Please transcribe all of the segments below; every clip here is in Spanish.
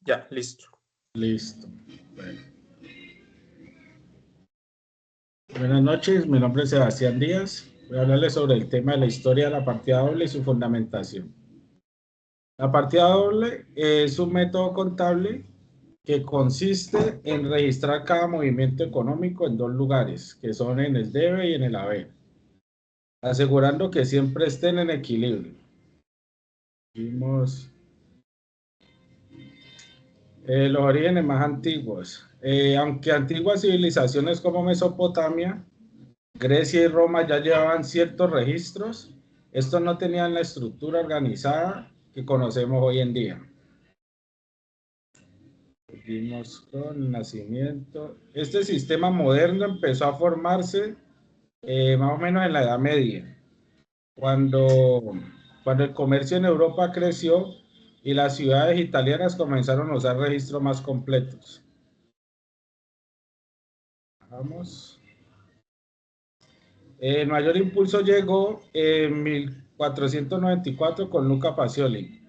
Ya, listo. Listo. Bueno. Buenas noches, mi nombre es Sebastián Díaz. Voy a hablarles sobre el tema de la historia de la partida doble y su fundamentación. La partida doble es un método contable que consiste en registrar cada movimiento económico en dos lugares, que son en el debe y en el haber, asegurando que siempre estén en equilibrio. Vimos los orígenes más antiguos. Aunque antiguas civilizaciones como Mesopotamia, Grecia y Roma ya llevaban ciertos registros, estos no tenían la estructura organizada que conocemos hoy en día. Seguimos con el nacimiento. Este sistema moderno empezó a formarse más o menos en la Edad Media, cuando, cuando el comercio en Europa creció y las ciudades italianas comenzaron a usar registros más completos. Vamos. El mayor impulso llegó en 1494 con Luca Pacioli,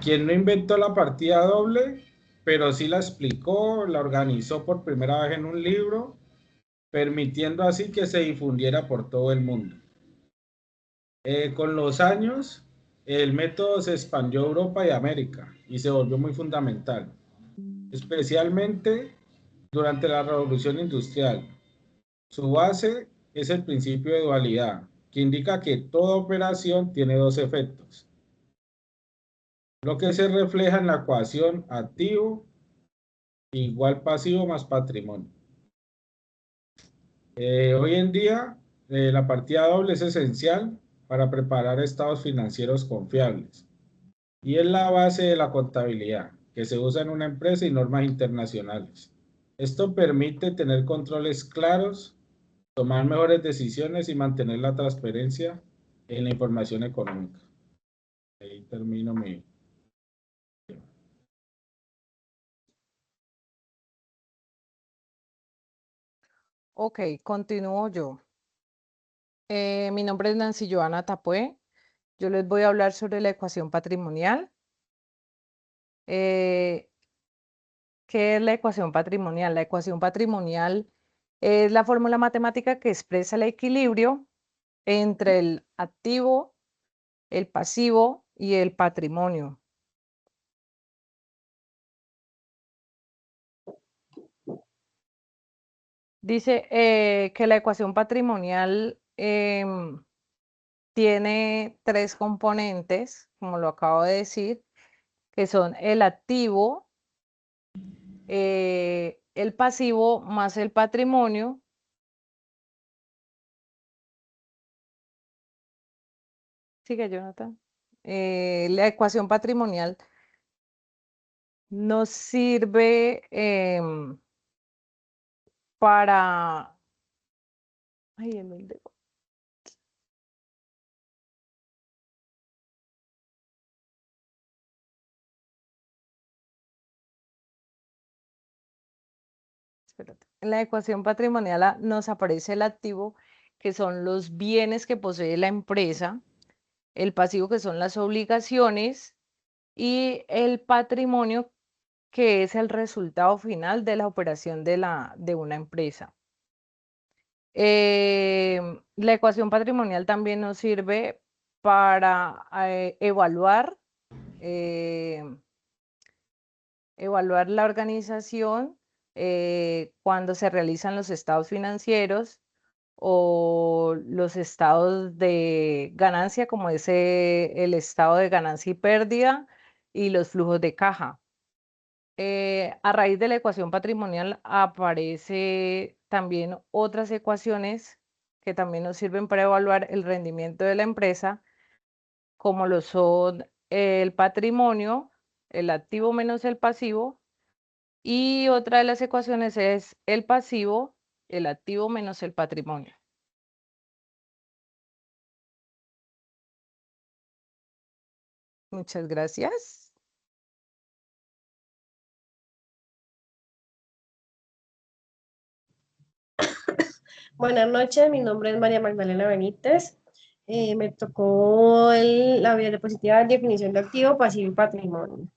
quien no inventó la partida doble, pero sí la explicó, la organizó por primera vez en un libro, permitiendo así que se difundiera por todo el mundo. Con los años, el método se expandió a Europa y América y se volvió muy fundamental, especialmente durante la Revolución Industrial. Su base es el principio de dualidad, que indica que toda operación tiene dos efectos, lo que se refleja en la ecuación activo igual pasivo más patrimonio. Hoy en día, la partida doble es esencial para preparar estados financieros confiables y es la base de la contabilidad que se usa en una empresa y normas internacionales. Esto permite tener controles claros, tomar mejores decisiones y mantener la transparencia en la información económica. Ahí termino mi... Ok, continúo yo. Mi nombre es Nancy Joana Tapué. Yo les voy a hablar sobre la ecuación patrimonial. ¿Qué es la ecuación patrimonial? La ecuación patrimonial es la fórmula matemática que expresa el equilibrio entre el activo, el pasivo y el patrimonio. Dice que la ecuación patrimonial tiene tres componentes, como lo acabo de decir, que son el activo, el pasivo más el patrimonio. Sigue, Jonathan. La ecuación patrimonial nos sirve para... Ay, el dedo. Espérate. En la ecuación patrimonial nos aparece el activo, que son los bienes que posee la empresa, el pasivo, que son las obligaciones, y el patrimonio, que es el resultado final de la operación de una empresa. La ecuación patrimonial también nos sirve para evaluar la organización cuando se realizan los estados financieros o los estados de ganancia, como es el estado de ganancia y pérdida y los flujos de caja. A raíz de la ecuación patrimonial aparece también otras ecuaciones que también nos sirven para evaluar el rendimiento de la empresa, como lo son el patrimonio, el activo menos el pasivo, y otra de las ecuaciones es el pasivo, el activo menos el patrimonio. Muchas gracias. Buenas noches, mi nombre es María Magdalena Benítez. Me tocó la diapositiva de definición de activo, pasivo y patrimonio.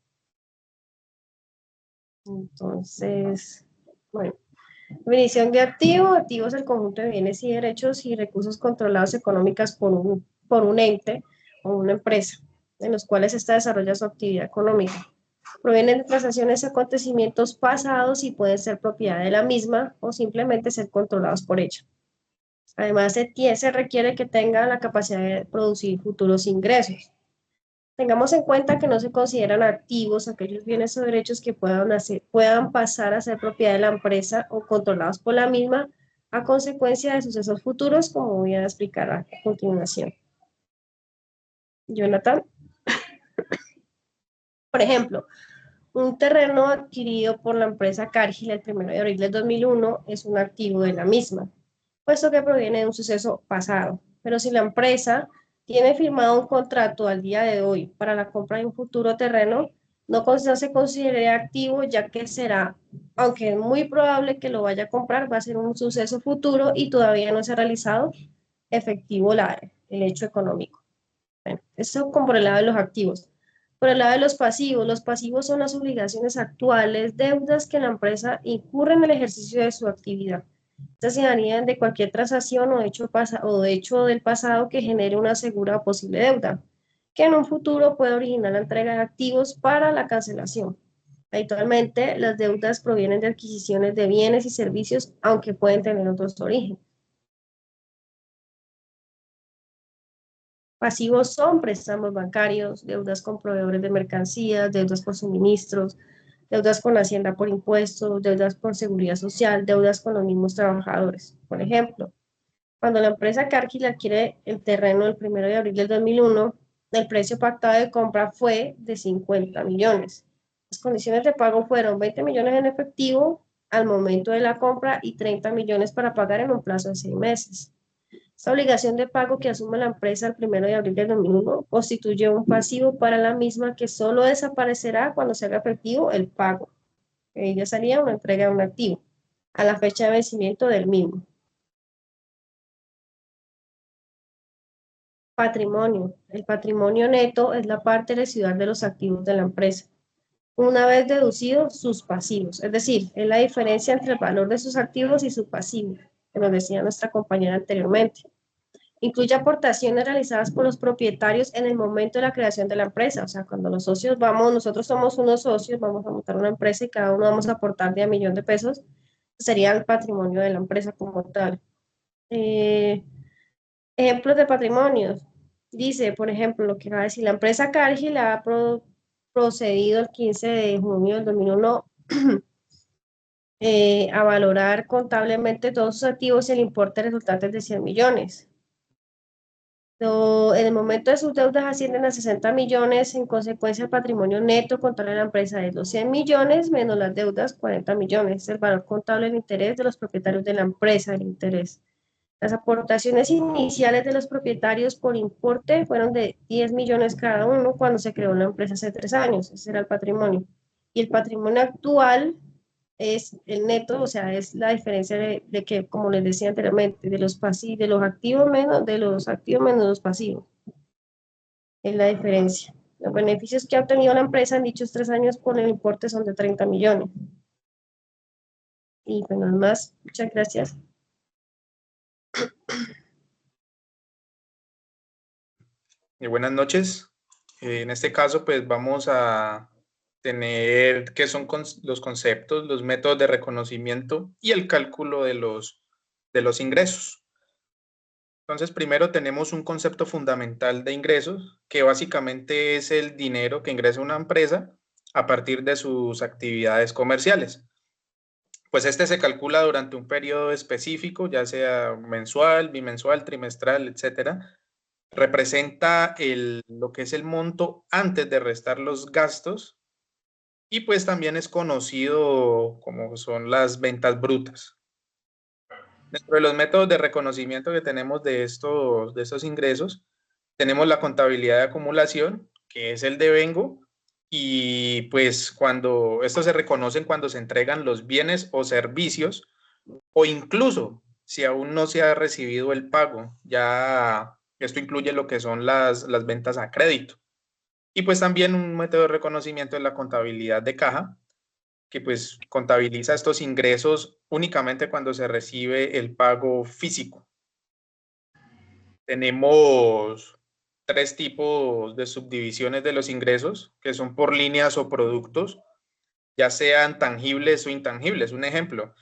Entonces, bueno, definición de activo. Activo es el conjunto de bienes y derechos y recursos controlados económicos por un ente o una empresa, en los cuales ésta desarrolla su actividad económica. Provienen de transacciones y acontecimientos pasados y pueden ser propiedad de la misma o simplemente ser controlados por ella. Además, se requiere que tenga la capacidad de producir futuros ingresos. Tengamos en cuenta que no se consideran activos aquellos bienes o derechos que puedan pasar a ser propiedad de la empresa o controlados por la misma a consecuencia de sucesos futuros, como voy a explicar a continuación. Jonathan, por ejemplo, un terreno adquirido por la empresa Cargill el 1 de abril del 2001 es un activo de la misma, puesto que proviene de un suceso pasado. Pero si la empresa tiene firmado un contrato al día de hoy para la compra de un futuro terreno, no se considera activo, ya que será, aunque es muy probable que lo vaya a comprar, va a ser un suceso futuro y todavía no se ha realizado efectivo el hecho económico. Bueno, eso como por el lado de los activos. Por el lado de los pasivos son las obligaciones actuales, deudas que la empresa incurre en el ejercicio de su actividad. Estas se harían de cualquier transacción o de hecho del pasado que genere una segura o posible deuda, que en un futuro puede originar la entrega de activos para la cancelación. Habitualmente, las deudas provienen de adquisiciones de bienes y servicios, aunque pueden tener otros orígenes. Pasivos son préstamos bancarios, deudas con proveedores de mercancías, deudas por suministros, deudas con Hacienda por impuestos, deudas por seguridad social, deudas con los mismos trabajadores. Por ejemplo, cuando la empresa Cargill adquiere el terreno el 1 de abril del 2001, el precio pactado de compra fue de 50 millones. Las condiciones de pago fueron 20 millones en efectivo al momento de la compra y 30 millones para pagar en un plazo de 6 meses. Esta obligación de pago que asume la empresa el 1 de abril del 2001 constituye un pasivo para la misma que solo desaparecerá cuando se haga efectivo el pago. Ya sería una entrega de un activo a la fecha de vencimiento del mismo. Patrimonio. El patrimonio neto es la parte residual de los activos de la empresa, una vez deducidos sus pasivos. Es decir, es la diferencia entre el valor de sus activos y su pasivo, que nos decía nuestra compañera anteriormente. Incluye aportaciones realizadas por los propietarios en el momento de la creación de la empresa. O sea, cuando los socios nosotros somos unos socios, vamos a montar una empresa y cada uno vamos a aportar de $1 millón, sería el patrimonio de la empresa como tal. Ejemplos de patrimonios. Dice, por ejemplo, lo que va a decir, la empresa Cargill ha procedido el 15 de junio del 2001 a valorar contablemente todos sus activos y el importe resultante es de 100 millones. En el momento de sus deudas ascienden a 60 millones, en consecuencia el patrimonio neto contable de la empresa es los 100 millones menos las deudas, 40 millones, el valor contable del interés de los propietarios de la empresa, el interés. Las aportaciones iniciales de los propietarios por importe fueron de 10 millones cada uno cuando se creó la empresa hace 3 años, ese era el patrimonio. Y el patrimonio actual es el neto, o sea, es la diferencia de que, como les decía anteriormente, de los activos menos los pasivos. Es la diferencia. Los beneficios que ha obtenido la empresa en dichos 3 años por el importe son de 30 millones. Y pues nada más, muchas gracias. Buenas noches. En este caso, pues vamos a tener qué son los conceptos, los métodos de reconocimiento y el cálculo de los ingresos. Entonces, primero tenemos un concepto fundamental de ingresos, que básicamente es el dinero que ingresa una empresa a partir de sus actividades comerciales. Pues este se calcula durante un periodo específico, ya sea mensual, bimensual, trimestral, etcétera. Representa lo que es el monto antes de restar los gastos y pues también es conocido como son las ventas brutas. Dentro de los métodos de reconocimiento que tenemos de estos ingresos, tenemos la contabilidad de acumulación, que es el devengo, y pues cuando estos se reconocen cuando se entregan los bienes o servicios, o incluso si aún no se ha recibido el pago, ya esto incluye lo que son las ventas a crédito. Y pues también un método de reconocimiento es la contabilidad de caja, que pues contabiliza estos ingresos únicamente cuando se recibe el pago físico. Tenemos 3 tipos de subdivisiones de los ingresos, que son por líneas o productos, ya sean tangibles o intangibles. Un ejemplo,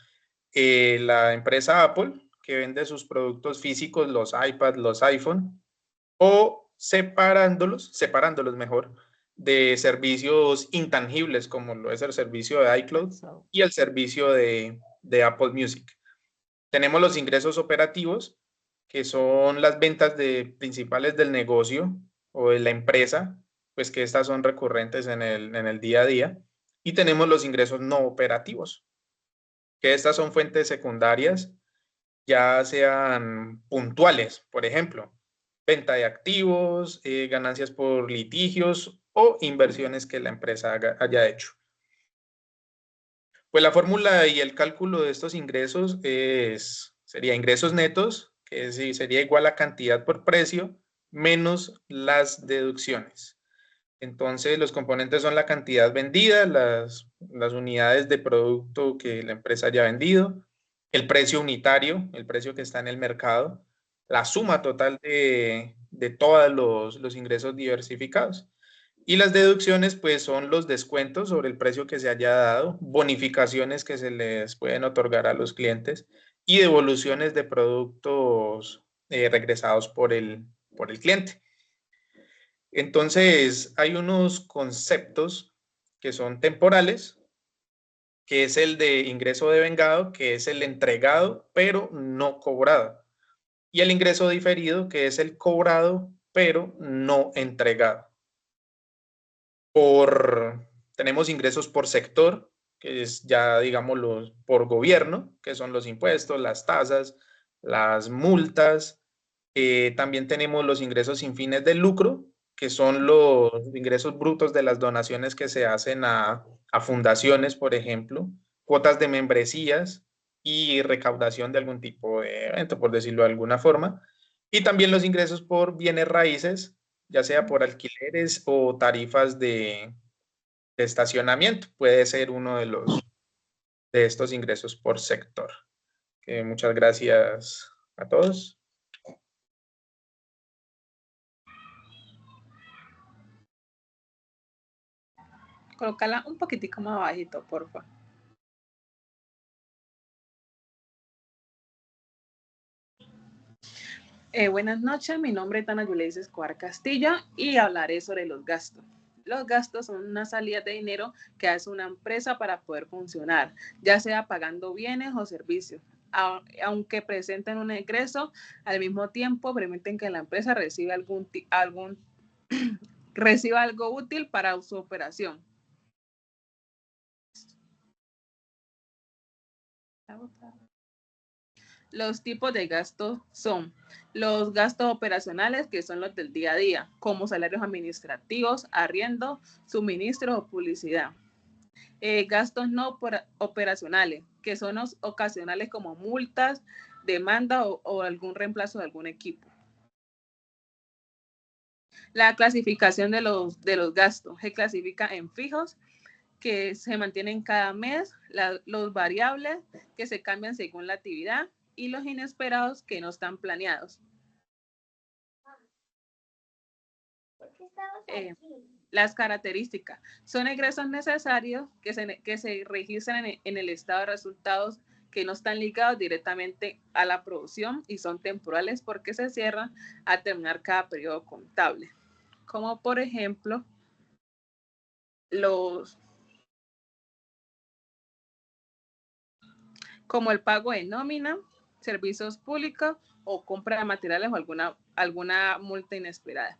la empresa Apple, que vende sus productos físicos, los iPads, los iPhone, o separándolos mejor, de servicios intangibles, como lo es el servicio de iCloud y el servicio de Apple Music. Tenemos los ingresos operativos, que son las ventas principales del negocio o de la empresa, pues que estas son recurrentes en el día a día. Y tenemos los ingresos no operativos, que estas son fuentes secundarias, ya sean puntuales, por ejemplo, venta de activos, ganancias por litigios o inversiones que la empresa haya hecho. Pues la fórmula y el cálculo de estos ingresos sería ingresos netos, que sería igual a cantidad por precio, menos las deducciones. Entonces, los componentes son la cantidad vendida, las unidades de producto que la empresa haya vendido, el precio unitario, el precio que está en el mercado, la suma total de todos los ingresos diversificados. Y las deducciones, pues, son los descuentos sobre el precio que se haya dado, bonificaciones que se les pueden otorgar a los clientes y devoluciones de productos regresados por el cliente. Entonces, hay unos conceptos que son temporales, que es el de ingreso devengado, que es el entregado, pero no cobrado. Y el ingreso diferido, que es el cobrado, pero no entregado. Tenemos ingresos por sector, que es ya, digamos, por gobierno, que son los impuestos, las tasas, las multas. También tenemos los ingresos sin fines de lucro, que son los ingresos brutos de las donaciones que se hacen a fundaciones, por ejemplo, cuotas de membresías y recaudación de algún tipo de evento, por decirlo de alguna forma. Y también los ingresos por bienes raíces, ya sea por alquileres o tarifas de estacionamiento. Puede ser uno de estos ingresos por sector. Muchas gracias a todos. Colócala un poquitico más bajito, por favor. Buenas noches, mi nombre es Ana Yuleis Escobar Castillo y hablaré sobre los gastos. Los gastos son una salida de dinero que hace una empresa para poder funcionar, ya sea pagando bienes o servicios. Aunque presenten un ingreso, al mismo tiempo permiten que la empresa reciba reciba algo útil para su operación. Los tipos de gastos son los gastos operacionales, que son los del día a día, como salarios administrativos, arriendo, suministros o publicidad. Gastos no operacionales, que son los ocasionales como multas, demanda o algún reemplazo de algún equipo. La clasificación de los gastos se clasifica en fijos, que se mantienen cada mes, los variables, que se cambian según la actividad, y los inesperados, que no están planeados. Las características son egresos necesarios que se registran en el estado de resultados, que no están ligados directamente a la producción y son temporales porque se cierran a terminar cada periodo contable, como por ejemplo como el pago de nómina, servicios públicos o compra de materiales o alguna multa inesperada.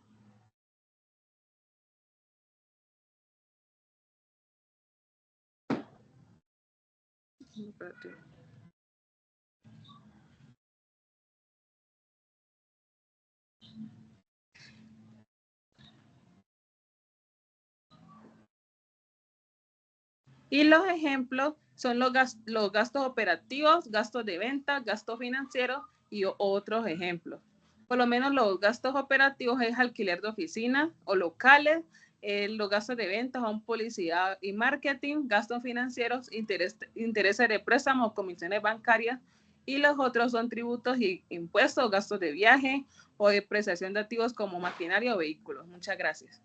Y los ejemplos son los gastos operativos, gastos de venta, gastos financieros y otros ejemplos. Por lo menos los gastos operativos es alquiler de oficinas o locales, Los gastos de ventas son publicidad y marketing, gastos financieros, intereses de préstamos, comisiones bancarias, y los otros son tributos y impuestos, gastos de viaje o depreciación de activos como maquinaria o vehículos. Muchas gracias.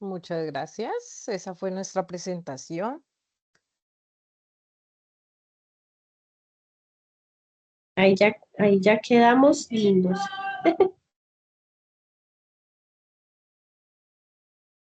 Muchas gracias. Esa fue nuestra presentación. Ahí ya quedamos lindos.